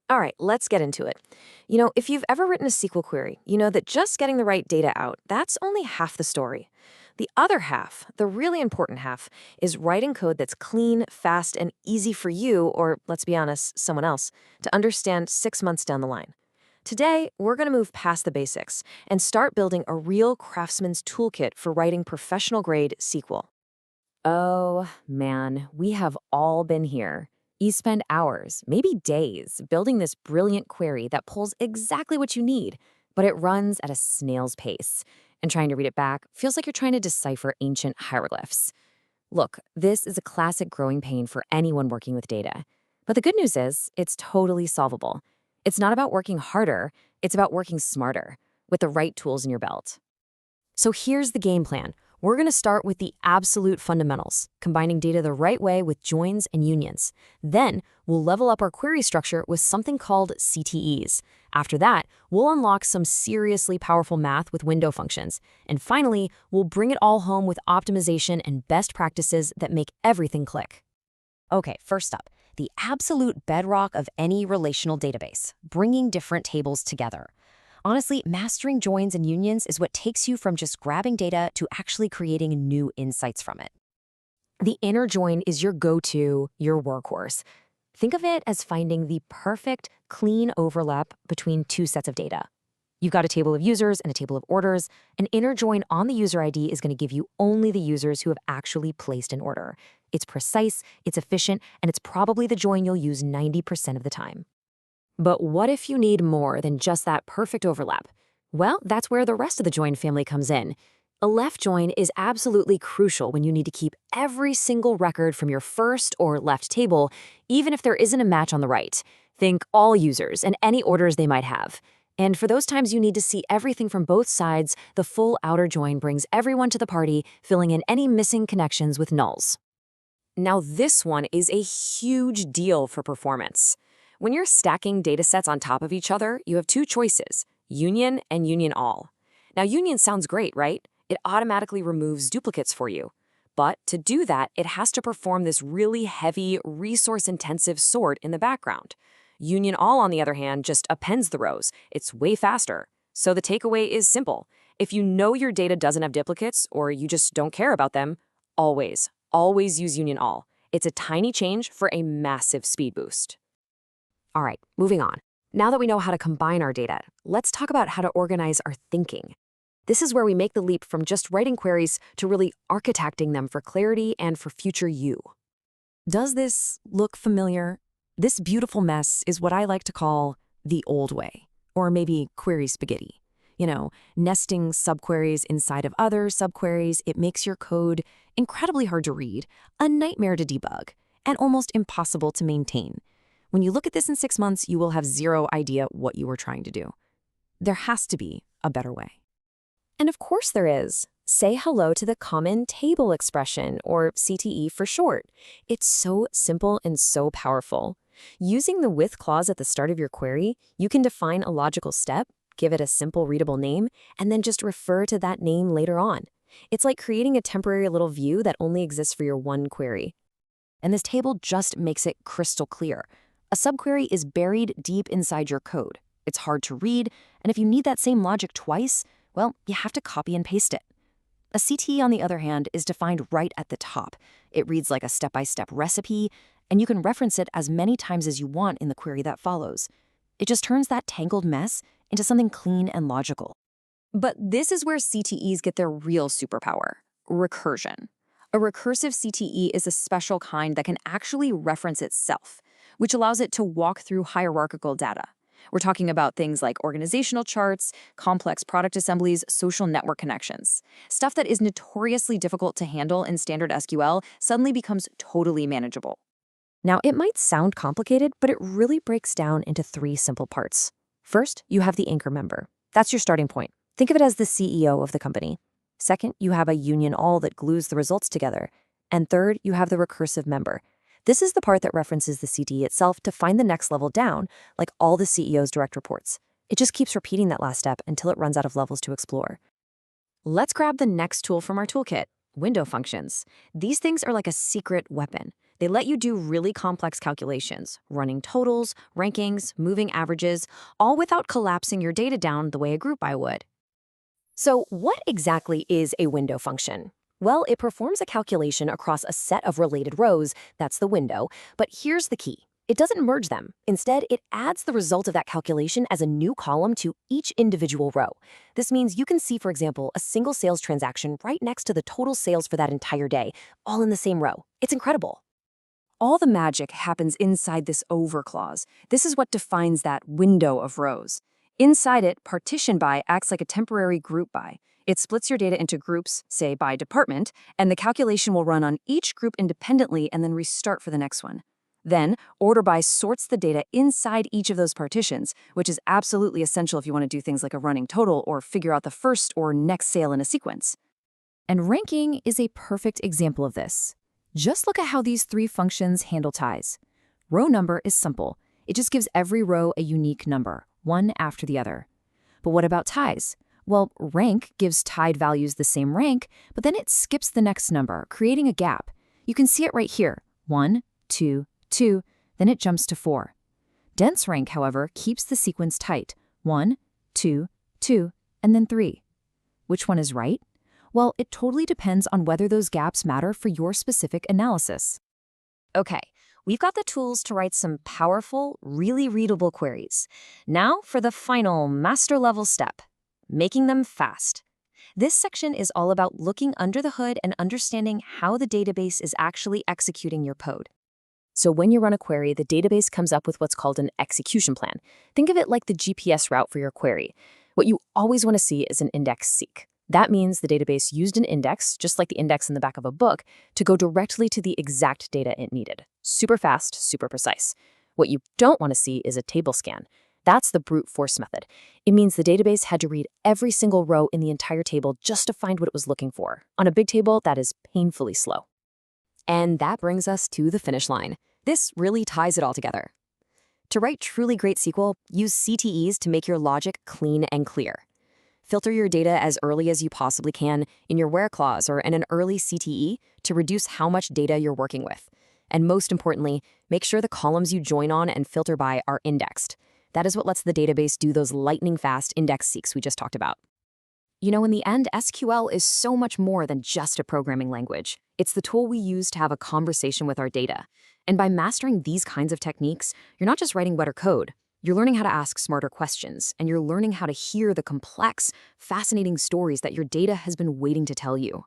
All right, let's get into it. If you've ever written a SQL query, you know that just getting the right data out, that's only half the story. The other half, the really important half, is writing code that's clean, fast, and easy for you, or let's be honest, someone else, to understand 6 months down the line. Today, we're going to move past the basics and start building a real craftsman's toolkit for writing professional-grade SQL. Oh, man, we have all been here. You spend hours, maybe days, building this brilliant query that pulls exactly what you need, but it runs at a snail's pace. And trying to read it back feels like you're trying to decipher ancient hieroglyphs. Look, this is a classic growing pain for anyone working with data. But the good news is, it's totally solvable. It's not about working harder, it's about working smarter, with the right tools in your belt. So here's the game plan. We're going to start with the absolute fundamentals, combining data the right way with joins and unions. Then, we'll level up our query structure with something called CTEs. After that, we'll unlock some seriously powerful math with window functions. And finally, we'll bring it all home with optimization and best practices that make everything click. Okay, first up, the absolute bedrock of any relational database, bringing different tables together. Honestly, mastering joins and unions is what takes you from just grabbing data to actually creating new insights from it. The inner join is your go-to, your workhorse. Think of it as finding the perfect, clean overlap between two sets of data. You've got a table of users and a table of orders. An inner join on the user ID is going to give you only the users who have actually placed an order. It's precise, it's efficient, and it's probably the join you'll use 90% of the time. But what if you need more than just that perfect overlap? Well, that's where the rest of the join family comes in. A left join is absolutely crucial when you need to keep every single record from your first or left table, even if there isn't a match on the right. Think all users and any orders they might have. And for those times you need to see everything from both sides, the full outer join brings everyone to the party, filling in any missing connections with nulls. Now, this one is a huge deal for performance. When you're stacking datasets on top of each other, you have two choices, union and union all. Now, union sounds great, right? It automatically removes duplicates for you. But to do that, it has to perform this really heavy, resource-intensive sort in the background. Union all, on the other hand, just appends the rows. It's way faster. So the takeaway is simple. If you know your data doesn't have duplicates, or you just don't care about them, always use union all. It's a tiny change for a massive speed boost. All right, moving on. Now that we know how to combine our data, let's talk about how to organize our thinking. This is where we make the leap from just writing queries to really architecting them for clarity and for future you. Does this look familiar? This beautiful mess is what I like to call the old way, or maybe query spaghetti. Nesting subqueries inside of other subqueries, it makes your code incredibly hard to read, a nightmare to debug, and almost impossible to maintain. When you look at this in 6 months, you will have zero idea what you were trying to do. There has to be a better way. And of course there is. Say hello to the common table expression, or CTE for short. It's so simple and so powerful. Using the with clause at the start of your query, you can define a logical step, give it a simple readable name, and then just refer to that name later on. It's like creating a temporary little view that only exists for your one query. And this table just makes it crystal clear. A subquery is buried deep inside your code. It's hard to read, and if you need that same logic twice, well, you have to copy and paste it. A CTE, on the other hand, is defined right at the top. It reads like a step-by-step recipe, and you can reference it as many times as you want in the query that follows. It just turns that tangled mess into something clean and logical. But this is where CTEs get their real superpower, recursion. A recursive CTE is a special kind that can actually reference itself, which allows it to walk through hierarchical data. We're talking about things like organizational charts, complex product assemblies, social network connections. Stuff that is notoriously difficult to handle in standard SQL suddenly becomes totally manageable. Now, it might sound complicated, but it really breaks down into 3 simple parts. First, you have the anchor member. That's your starting point. Think of it as the CEO of the company. Second, you have a union all that glues the results together. And third, you have the recursive member. This is the part that references the CTE itself to find the next level down, like all the CEO's direct reports. It just keeps repeating that last step until it runs out of levels to explore. Let's grab the next tool from our toolkit, window functions. These things are like a secret weapon. They let you do really complex calculations, running totals, rankings, moving averages, all without collapsing your data down the way a group by would. So, what exactly is a window function? Well, it performs a calculation across a set of related rows, that's the window, but here's the key. It doesn't merge them. Instead, it adds the result of that calculation as a new column to each individual row. This means you can see, for example, a single sales transaction right next to the total sales for that entire day, all in the same row. It's incredible. All the magic happens inside this over clause. This is what defines that window of rows. Inside it, partition by acts like a temporary group by. It splits your data into groups, say by department, and the calculation will run on each group independently and then restart for the next one. Then, order by sorts the data inside each of those partitions, which is absolutely essential if you want to do things like a running total or figure out the first or next sale in a sequence. And ranking is a perfect example of this. Just look at how these three functions handle ties. Row number is simple. It just gives every row a unique number, one after the other. But what about ties? Well, rank gives tied values the same rank, but then it skips the next number, creating a gap. You can see it right here, 1, 2, 2, then it jumps to 4. Dense rank, however, keeps the sequence tight, 1, 2, 2, and then 3. Which one is right? Well, it totally depends on whether those gaps matter for your specific analysis. Okay, we've got the tools to write some powerful, really readable queries. Now for the final master-level step, making them fast. This section is all about looking under the hood and understanding how the database is actually executing your code. So when you run a query, the database comes up with what's called an execution plan. Think of it like the GPS route for your query. What you always want to see is an index seek. That means the database used an index, just like the index in the back of a book, to go directly to the exact data it needed. Super fast, super precise. What you don't want to see is a table scan. That's the brute force method. It means the database had to read every single row in the entire table just to find what it was looking for. On a big table, that is painfully slow. And that brings us to the finish line. This really ties it all together. To write truly great SQL, use CTEs to make your logic clean and clear. Filter your data as early as you possibly can in your where clause or in an early CTE to reduce how much data you're working with. And most importantly, make sure the columns you join on and filter by are indexed. That is what lets the database do those lightning-fast index seeks we just talked about. You know, in the end, SQL is so much more than just a programming language. It's the tool we use to have a conversation with our data. And by mastering these kinds of techniques, you're not just writing better code. You're learning how to ask smarter questions, and you're learning how to hear the complex, fascinating stories that your data has been waiting to tell you.